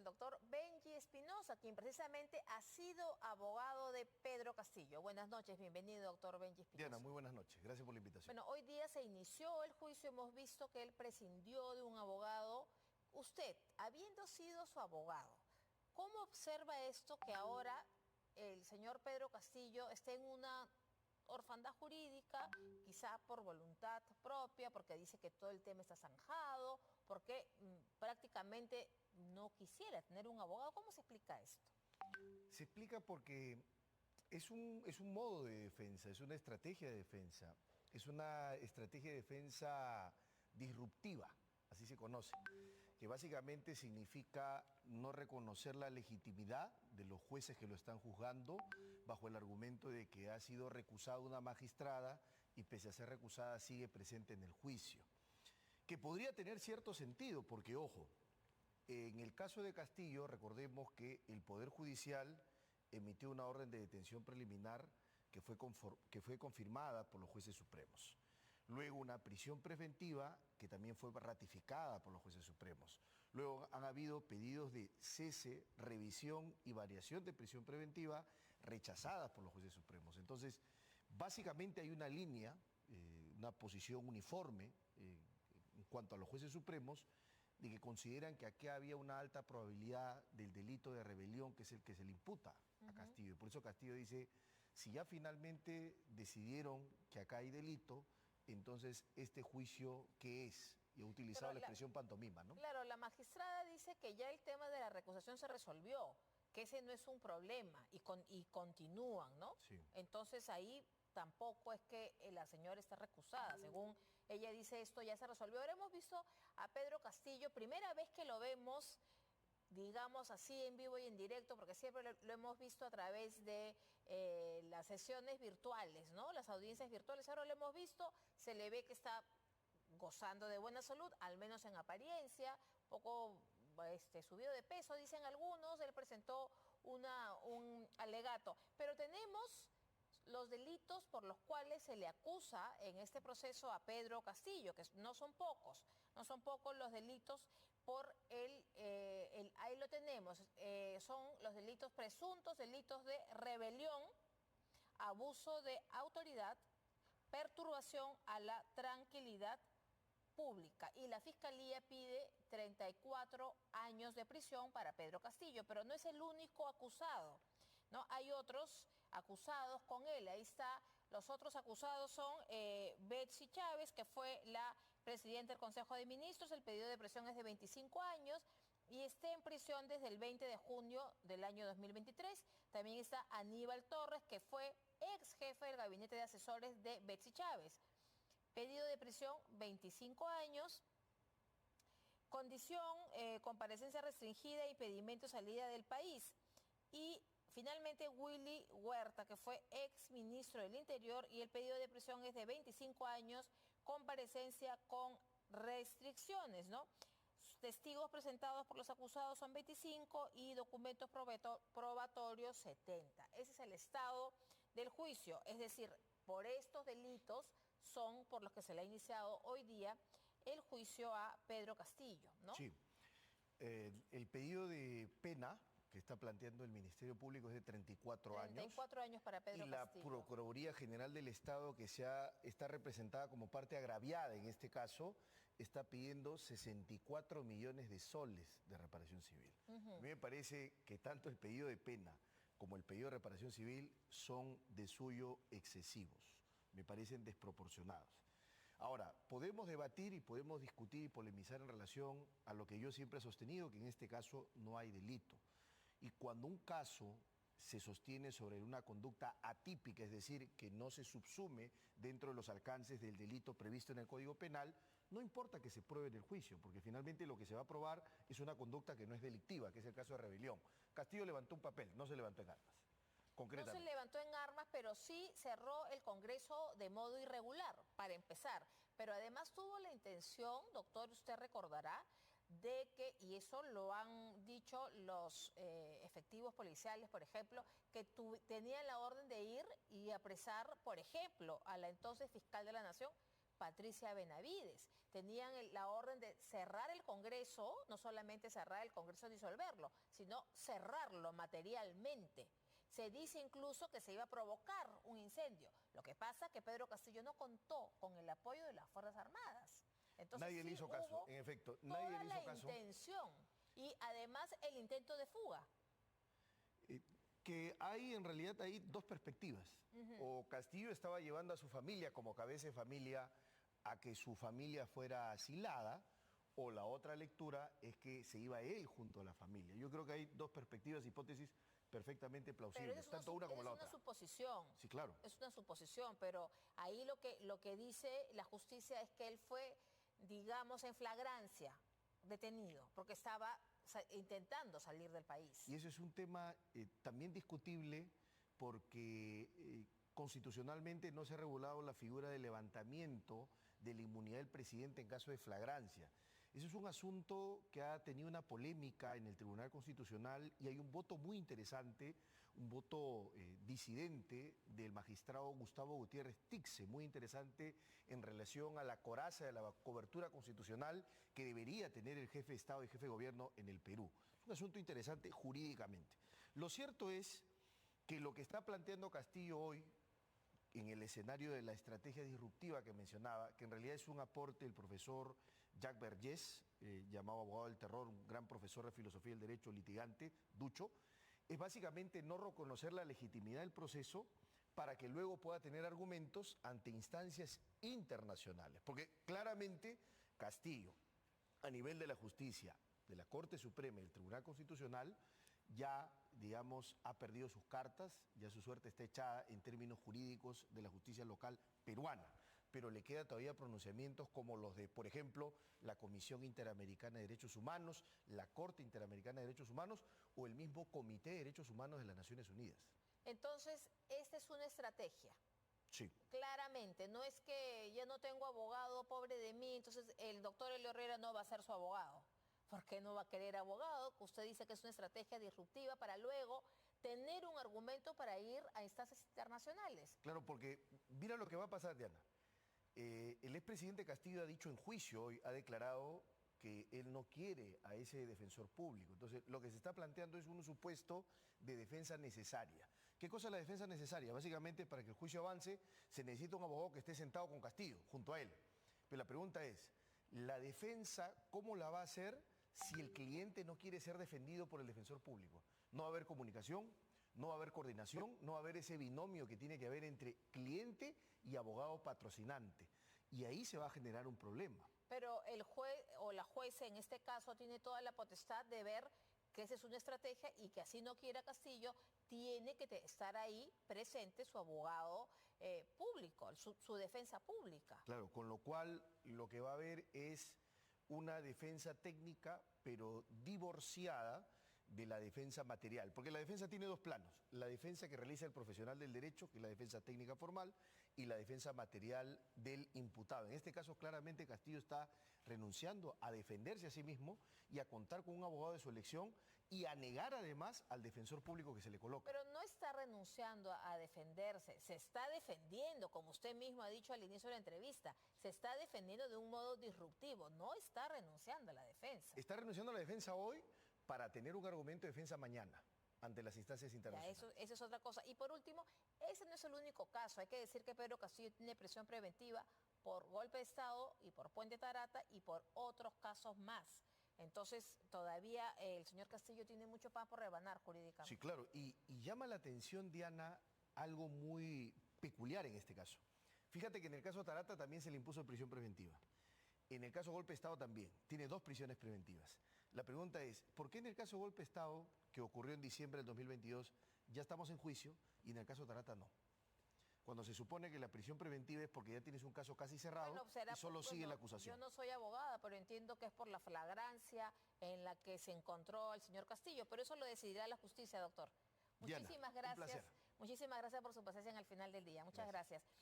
al doctor Benji Espinosa, quien precisamente ha sido abogado de Pedro Castillo. Buenas noches, bienvenido, doctor Benji Espinosa. Diana, muy buenas noches, gracias por la invitación. Bueno, hoy día se inició el juicio, hemos visto que él prescindió de un abogado. Usted, habiendo sido su abogado, ¿cómo observa esto que ahora el señor Pedro Castillo esté en una orfandad jurídica, quizá por voluntad propia, porque dice que todo el tema está zanjado, porque prácticamente no quisiera tener un abogado? ¿Cómo se explica esto? Se explica porque es un modo de defensa, es una estrategia de defensa, es una estrategia de defensa disruptiva, así se conoce, que básicamente significa no reconocer la legitimidad de los jueces que lo están juzgando bajo el argumento de que ha sido recusada una magistrada y pese a ser recusada sigue presente en el juicio. Que podría tener cierto sentido porque, ojo, en el caso de Castillo recordemos que el Poder Judicial emitió una orden de detención preliminar que fue confirmada por los jueces supremos. Luego una prisión preventiva que también fue ratificada por los jueces supremos. Luego han habido pedidos de cese, revisión y variación de prisión preventiva rechazadas por los jueces supremos. Entonces, básicamente hay una línea, una posición uniforme en cuanto a los jueces supremos, de que consideran que aquí había una alta probabilidad del delito de rebelión, que es el que se le imputa a Castillo. Y por eso Castillo dice, si ya finalmente decidieron que acá hay delito, entonces este juicio, ¿qué es? Y he utilizado la expresión pantomima, ¿no? Claro, la magistrada dice que ya el tema de la recusación se resolvió, que ese no es un problema y continúan, ¿no? Sí. Entonces ahí tampoco es que la señora esté recusada. Según ella dice, esto ya se resolvió. Ahora hemos visto a Pedro Castillo, primera vez que lo vemos, digamos así, en vivo y en directo, porque siempre lo hemos visto a través de las sesiones virtuales, ¿no? Las audiencias virtuales. Ahora lo hemos visto, se le ve que está gozando de buena salud, al menos en apariencia, poco subido de peso, dicen algunos. Él presentó un alegato. Pero tenemos los delitos por los cuales se le acusa en este proceso a Pedro Castillo, que no son pocos los delitos por ahí lo tenemos, son los delitos presuntos, delitos de rebelión, abuso de autoridad, perturbación a la tranquilidad pública, y la Fiscalía pide 34 años de prisión para Pedro Castillo, pero no es el único acusado, ¿no? Hay otros acusados con él. Ahí está, los otros acusados son Betsy Chávez, que fue la presidenta del Consejo de Ministros. El pedido de prisión es de 25 años y está en prisión desde el 20 de junio del año 2023. También está Aníbal Torres, que fue ex jefe del gabinete de asesores de Betsy Chávez. Pedido de prisión, 25 años. Condición, comparecencia restringida, impedimento de salida del país. Y finalmente Willy Huerta, que fue ex ministro del Interior, y el pedido de prisión es de 25 años, comparecencia con restricciones, ¿no? Testigos presentados por los acusados son 25 y documentos probatorios 70. Ese es el estado del juicio, es decir, por estos delitos son por los que se le ha iniciado hoy día el juicio a Pedro Castillo, ¿no? Sí. El pedido de pena que está planteando el Ministerio Público es de 34 años. 34 años para Pedro Castillo. Y la Procuraduría General del Estado, que está representada como parte agraviada en este caso, está pidiendo 64 millones de soles de reparación civil. A mí me parece que tanto el pedido de pena como el pedido de reparación civil son de suyo excesivos. Me parecen desproporcionados. Ahora, podemos debatir y podemos discutir y polemizar en relación a lo que yo siempre he sostenido, que en este caso no hay delito. Y cuando un caso se sostiene sobre una conducta atípica, es decir, que no se subsume dentro de los alcances del delito previsto en el Código Penal, no importa que se pruebe en el juicio, porque finalmente lo que se va a probar es una conducta que no es delictiva, que es el caso de rebelión. Castillo levantó un papel, no se levantó en armas. No se levantó en armas, pero sí cerró el Congreso de modo irregular, para empezar. Pero además tuvo la intención, doctor, usted recordará, de que, y eso lo han dicho los efectivos policiales, por ejemplo, que tenían la orden de ir y apresar, por ejemplo, a la entonces fiscal de la Nación, Patricia Benavides. Tenían la orden de cerrar el Congreso, no solamente cerrar el Congreso, disolverlo, sino cerrarlo materialmente. Se dice incluso que se iba a provocar un incendio. Lo que pasa es que Pedro Castillo no contó con el apoyo de las Fuerzas Armadas. Entonces, nadie le hizo caso, en efecto, nadie le hizo caso. Toda la intención y además el intento de fuga. Que hay, en realidad, hay dos perspectivas. O Castillo estaba llevando a su familia como cabeza de familia a que su familia fuera asilada, o la otra lectura es que se iba él junto a la familia. Yo creo que hay dos perspectivas, hipótesis perfectamente plausibles, tanto una como la otra. Es una suposición. Sí, claro. Es una suposición, pero ahí lo que dice la justicia es que él fue, digamos, en flagrancia detenido, porque estaba intentando salir del país. Y eso es un tema también discutible porque constitucionalmente no se ha regulado la figura de levantamiento de la inmunidad del presidente en caso de flagrancia. Eso es un asunto que ha tenido una polémica en el Tribunal Constitucional y hay un voto muy interesante, un voto disidente del magistrado Gustavo Gutiérrez Tixe, muy interesante en relación a la coraza de la cobertura constitucional que debería tener el jefe de Estado y jefe de Gobierno en el Perú. Es un asunto interesante jurídicamente. Lo cierto es que lo que está planteando Castillo hoy, en el escenario de la estrategia disruptiva que mencionaba, que en realidad es un aporte del profesor Jacques Vergés, llamado abogado del terror, un gran profesor de filosofía del derecho, litigante, ducho, es básicamente no reconocer la legitimidad del proceso para que luego pueda tener argumentos ante instancias internacionales. Porque claramente Castillo, a nivel de la justicia, de la Corte Suprema y del Tribunal Constitucional, ya, digamos, ha perdido sus cartas, ya su suerte está echada en términos jurídicos de la justicia local peruana, pero le queda todavía pronunciamientos como los de, por ejemplo, la Comisión Interamericana de Derechos Humanos, la Corte Interamericana de Derechos Humanos o el mismo Comité de Derechos Humanos de las Naciones Unidas. Entonces, esta es una estrategia. Sí. Claramente, no es que ya no tengo abogado, pobre de mí, entonces el doctor Elio Herrera no va a ser su abogado. ¿Por qué no va a querer abogado? Usted dice que es una estrategia disruptiva para luego tener un argumento para ir a instancias internacionales. Claro, porque mira lo que va a pasar, Diana. El expresidente Castillo ha dicho en juicio hoy, ha declarado que él no quiere a ese defensor público. Entonces, lo que se está planteando es un supuesto de defensa necesaria. ¿Qué cosa es la defensa necesaria? Básicamente, para que el juicio avance, se necesita un abogado que esté sentado con Castillo, junto a él. Pero la pregunta es, ¿la defensa cómo la va a hacer si el cliente no quiere ser defendido por el defensor público? No va a haber comunicación, no va a haber coordinación, no va a haber ese binomio que tiene que haber entre cliente y abogado patrocinante. Y ahí se va a generar un problema. Pero el juez o la jueza en este caso tiene toda la potestad de ver que esa es una estrategia y que así no quiera Castillo, tiene que estar ahí presente su abogado público, su defensa pública. Claro, con lo cual lo que va a haber es una defensa técnica, pero divorciada de la defensa material, porque la defensa tiene dos planos, la defensa que realiza el profesional del derecho, que es la defensa técnica formal, y la defensa material del imputado. En este caso, claramente Castillo está renunciando a defenderse a sí mismo y a contar con un abogado de su elección y a negar además al defensor público que se le coloca. Pero no está renunciando a defenderse, se está defendiendo, como usted mismo ha dicho al inicio de la entrevista, se está defendiendo de un modo disruptivo, no está renunciando a la defensa. Está renunciando a la defensa hoy para tener un argumento de defensa mañana ante las instancias internacionales. Ya, eso es otra cosa. Y por último, ese no es el único caso. Hay que decir que Pedro Castillo tiene prisión preventiva por golpe de Estado y por Puente Tarata y por otros casos más. Entonces, todavía el señor Castillo tiene mucho pan por rebanar jurídicamente. Sí, claro. Y llama la atención, Diana, algo muy peculiar en este caso. Fíjate que en el caso Tarata también se le impuso prisión preventiva. En el caso golpe de Estado también. Tiene 2 prisiones preventivas. La pregunta es, ¿por qué en el caso golpe de Estado, que ocurrió en diciembre del 2022, ya estamos en juicio y en el caso Tarata no? Cuando se supone que la prisión preventiva es porque ya tienes un caso casi cerrado y solo sigue la acusación. Yo no soy abogada, pero entiendo que es por la flagrancia en la que se encontró al señor Castillo, pero eso lo decidirá la justicia, doctor. Diana, Muchísimas gracias. un placer. Muchísimas gracias por su presencia en el final del día. Muchas gracias.